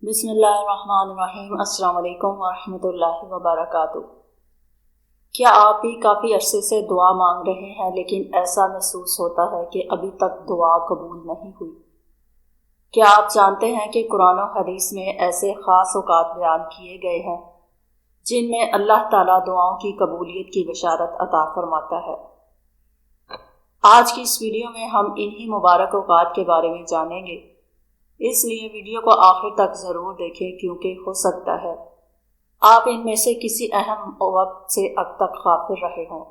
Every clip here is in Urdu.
بسم اللہ الرحمن الرحیم۔ السلام علیکم ورحمۃ اللہ وبرکاتہ۔ کیا آپ بھی کافی عرصے سے دعا مانگ رہے ہیں لیکن ایسا محسوس ہوتا ہے کہ ابھی تک دعا قبول نہیں ہوئی؟ کیا آپ جانتے ہیں کہ قرآن و حدیث میں ایسے خاص اوقات بیان کیے گئے ہیں جن میں اللہ تعالیٰ دعاؤں کی قبولیت کی بشارت عطا فرماتا ہے؟ آج کی اس ویڈیو میں ہم انہی مبارک اوقات کے بارے میں جانیں گے، اس لیے ویڈیو کو آخر تک ضرور دیکھیں کیونکہ ہو سکتا ہے آپ ان میں سے کسی اہم وقت سے اب تک غافل رہے ہوں۔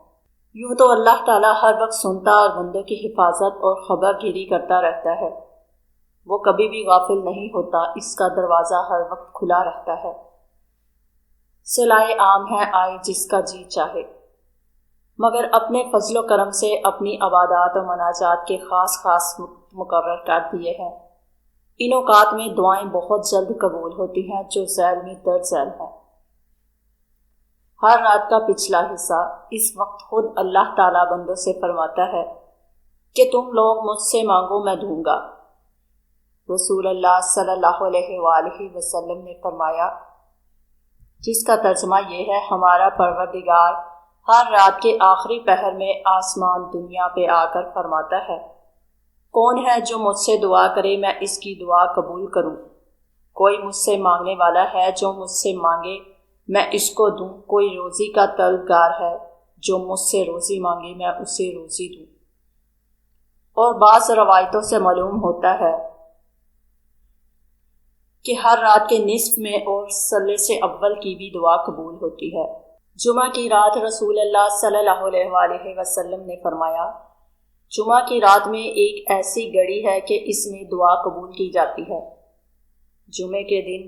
یوں تو اللہ تعالیٰ ہر وقت سنتا اور بندوں کی حفاظت اور خبر گیری کرتا رہتا ہے، وہ کبھی بھی غافل نہیں ہوتا، اس کا دروازہ ہر وقت کھلا رہتا ہے۔ صلائے عام ہے آئے جس کا جی چاہے، مگر اپنے فضل و کرم سے اپنی عبادات و مناجات کے خاص مقرر کر دیے ہیں۔ ان اوقات میں دعائیں بہت جلد قبول ہوتی ہیں جو ذیل میں درج ذیل ہیں۔ ہر رات کا پچھلا حصہ، اس وقت خود اللہ تعالیٰ بندوں سے فرماتا ہے کہ تم لوگ مجھ سے مانگو میں دوں گا۔ رسول اللہ صلی اللہ علیہ وآلہ وسلم نے فرمایا، جس کا ترجمہ یہ ہے، ہمارا پروردگار ہر رات کے آخری پہر میں آسمان دنیا پہ آ کر فرماتا ہے، کون ہے جو مجھ سے دعا کرے میں اس کی دعا قبول کروں؟ کوئی مجھ سے مانگنے والا ہے جو مجھ سے مانگے میں اس کو دوں؟ کوئی روزی کا طلبگار ہے جو مجھ سے روزی مانگے میں اسے روزی دوں؟ اور بعض روایتوں سے معلوم ہوتا ہے کہ ہر رات کے نصف میں اور ثلث اول کی بھی دعا قبول ہوتی ہے۔ جمعہ کی رات رسول اللہ صلی اللہ علیہ وآلہ وسلم نے فرمایا، جمعہ کی رات میں ایک ایسی گھڑی ہے کہ اس میں دعا قبول کی جاتی ہے۔ جمعے کے دن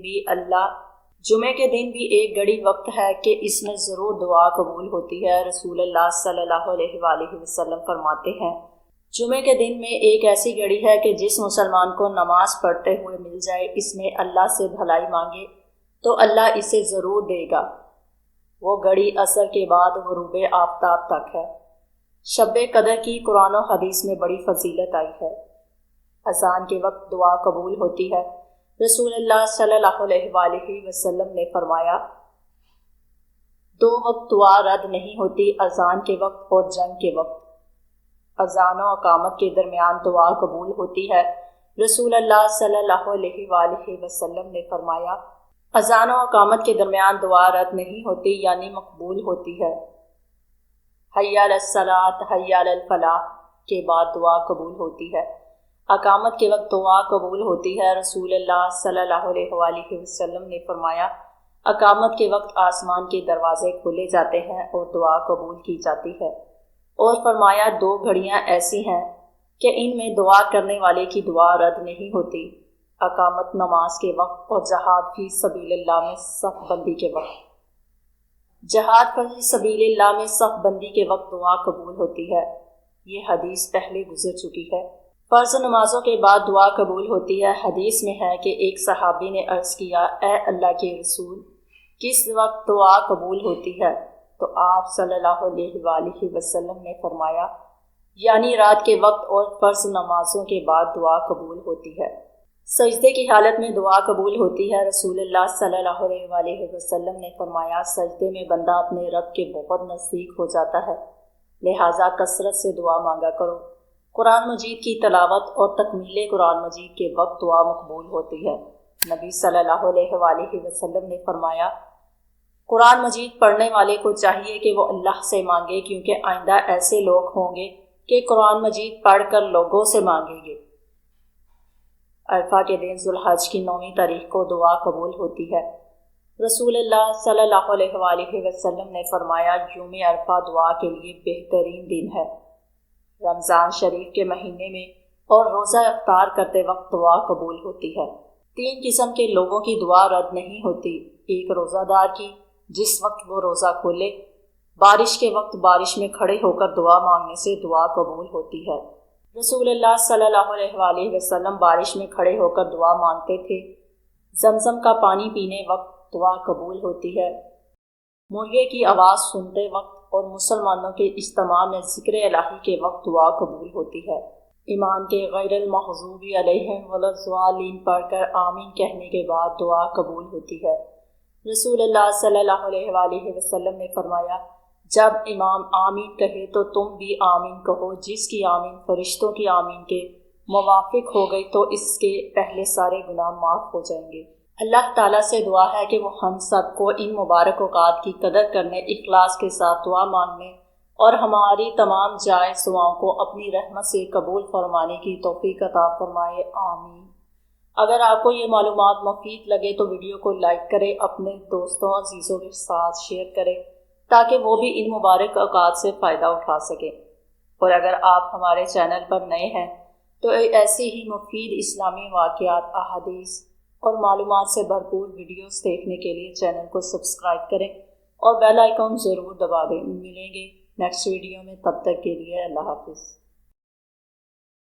بھی ایک گھڑی وقت ہے کہ اس میں ضرور دعا قبول ہوتی ہے۔ رسول اللہ صلی اللہ علیہ وآلہ وسلم فرماتے ہیں، جمعے کے دن میں ایک ایسی گھڑی ہے کہ جس مسلمان کو نماز پڑھتے ہوئے مل جائے، اس میں اللہ سے بھلائی مانگے تو اللہ اسے ضرور دے گا۔ وہ گھڑی عصر کے بعد غروب آفتاب تک ہے۔ شب قدر کی قرآن و حدیث میں بڑی فضیلت آئی ہے۔ اذان کے وقت دعا قبول ہوتی ہے۔ رسول اللہ صلی اللہ علیہ وآلہ وسلم نے فرمایا، دو وقت دعا رد نہیں ہوتی، اذان کے وقت اور جنگ کے وقت۔ اذان و اقامت کے درمیان دعا قبول ہوتی ہے۔ رسول اللہ صلی اللہ علیہ وآلہ وسلم نے فرمایا، اذان و اقامت کے درمیان دعا رد نہیں ہوتی یعنی مقبول ہوتی ہے۔ حی علی الصلاۃ حی علی الفلاح کے بعد دعا قبول ہوتی ہے۔ اقامت کے وقت دعا قبول ہوتی ہے۔ رسول اللہ صلی اللہ علیہ وآلہ وسلم نے فرمایا، اقامت کے وقت آسمان کے دروازے کھولے جاتے ہیں اور دعا قبول کی جاتی ہے۔ اور فرمایا، دو گھڑیاں ایسی ہیں کہ ان میں دعا کرنے والے کی دعا رد نہیں ہوتی، اقامت نماز کے وقت اور جہاد فی سبیل اللہ میں صف بندی کے وقت۔ جہاد فی سبیل اللہ میں صف بندی کے وقت دعا قبول ہوتی ہے۔ یہ حدیث پہلے گزر چکی ہے۔ فرض نمازوں کے بعد دعا قبول ہوتی ہے۔ حدیث میں ہے کہ ایک صحابی نے عرض کیا، اے اللہ کے رسول، کس وقت دعا قبول ہوتی ہے؟ تو آپ صلی اللہ علیہ وآلہ وسلم نے فرمایا، یعنی رات کے وقت اور فرض نمازوں کے بعد دعا قبول ہوتی ہے۔ سجدے کی حالت میں دعا قبول ہوتی ہے۔ رسول اللہ صلی اللہ علیہ وآلہ وسلم نے فرمایا، سجدے میں بندہ اپنے رب کے بہت نزدیک ہو جاتا ہے، لہٰذا کثرت سے دعا مانگا کرو۔ قرآن مجید کی تلاوت اور تکمیل قرآن مجید کے وقت دعا مقبول ہوتی ہے۔ نبی صلی اللہ علیہ وآلہ وسلم نے فرمایا، قرآن مجید پڑھنے والے کو چاہیے کہ وہ اللہ سے مانگے، کیونکہ آئندہ ایسے لوگ ہوں گے کہ قرآن مجید پڑھ کر لوگوں سے مانگیں گے۔ عرفہ کے دن ذو الحج کی 9ویں تاریخ کو دعا قبول ہوتی ہے۔ رسول اللہ صلی اللہ علیہ وآلہ وسلم نے فرمایا، یوم عرفہ دعا کے لیے بہترین دن ہے۔ رمضان شریف کے مہینے میں اور روزہ افطار کرتے وقت دعا قبول ہوتی ہے۔ 3 قسم کے لوگوں کی دعا رد نہیں ہوتی۔ ایک روزہ دار کی، جس وقت وہ روزہ کھولے، بارش کے وقت بارش میں کھڑے ہو کر دعا مانگنے سے دعا قبول ہوتی ہے۔ رسول اللہ صلی اللہ علیہ وآلہ وسلم بارش میں کھڑے ہو کر دعا مانگتے تھے۔ زمزم کا پانی پینے وقت دعا قبول ہوتی ہے۔ مرغے کی آواز سنتے وقت اور مسلمانوں کے اجتماع میں ذکر الہی کے وقت دعا قبول ہوتی ہے۔ امام کے غیر المغضوب علیہم ولا الضالین پڑھ کر آمین کہنے کے بعد دعا قبول ہوتی ہے۔ رسول اللہ صلی اللہ علیہ وآلہ وسلم نے فرمایا، جب امام آمین کہے تو تم بھی آمین کہو، جس کی آمین فرشتوں کی آمین کے موافق ہو گئی تو اس کے پہلے سارے گناہ معاف ہو جائیں گے۔ اللہ تعالیٰ سے دعا ہے کہ وہ ہم سب کو ان مبارک اوقات کی قدر کرنے، اخلاص کے ساتھ دعا مانگنے اور ہماری تمام جائز دعاؤں کو اپنی رحمت سے قبول فرمانے کی توفیق عطا فرمائے، آمین۔ اگر آپ کو یہ معلومات مفید لگے تو ویڈیو کو لائک کریں، اپنے دوستوں عزیزوں کے ساتھ شیئر کریں تاکہ وہ بھی ان مبارک اوقات سے فائدہ اٹھا سکیں۔ اور اگر آپ ہمارے چینل پر نئے ہیں تو ایسی ہی مفید اسلامی واقعات، احادیث اور معلومات سے بھرپور ویڈیوز دیکھنے کے لیے چینل کو سبسکرائب کریں اور بیل آئیکن ضرور دبا دیں۔ ملیں گے نیکسٹ ویڈیو میں، تب تک کے لیے اللہ حافظ۔